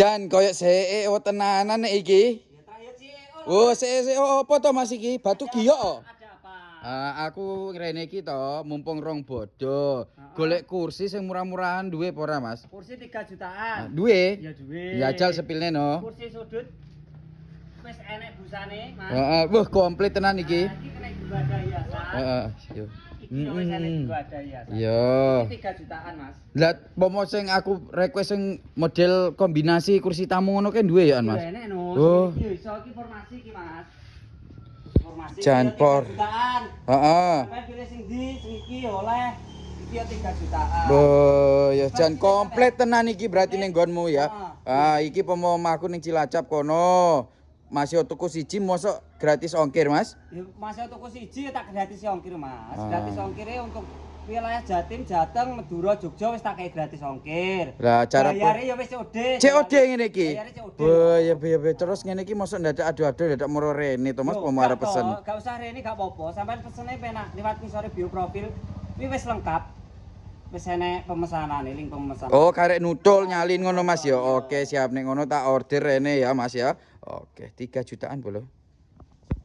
Jan koyo see tenanan iki. Oh, apa to Mas iki? Batu giyok. Aku rene iki to, mumpung rong bodo. Golek kursi sing murah-murahan duwe apa ora, Mas? Kursi 3 jutaan. Duwe? Ya duwe. Jajal sepilne no. Kursi sudut wis enek busane, Mas. Heeh, wah komplit tenan iki. Iki kena ibadah hiasan. Heeh, yo. Iki wis enek ibadah hiasan. Yo. Iki 3 jutaan, Mas. Lah pomo sing aku request sing model kombinasi kursi tamu ngono kan duwe ya, Mas? Enek no. Oh. Iki iso iki informasi iki, Mas. Informasi Janpor. 3 jutaan. Heeh. Sampai pilih sing ndi, sing iki oleh iki 3 jutaan. Boh, ya jan komplit tenan iki berarti ning nggonmu ya. Iki pomo omahku ning Cilacap kono. Masih tuku siji mosok gratis ongkir, Mas? Ya masih tuku siji ya tak gratis ongkir, Mas. Gratis ongkirnya untuk wilayah Jatim, Jateng, Madura, Jogja wis tak kei gratis ongkir. Lah cara bayare ya wis COD. COD ngene iki. Bayare COD. Oh, ya terus ngene iki mosok ndadak adu-adu ndadak moro rene to Mas pomo arep pesen. Gak usah rene gak apa-apa. Sampeyan pesene penak liwat ngisore bio profil. Kuwi wis lengkap. Wis enek pemesanane, link pemesanan. Oh, karek nutul nyalin ngono Mas ya. Oke, siap ning ngono tak order rene ya Mas ya. Oke, 3 jutaan boleh.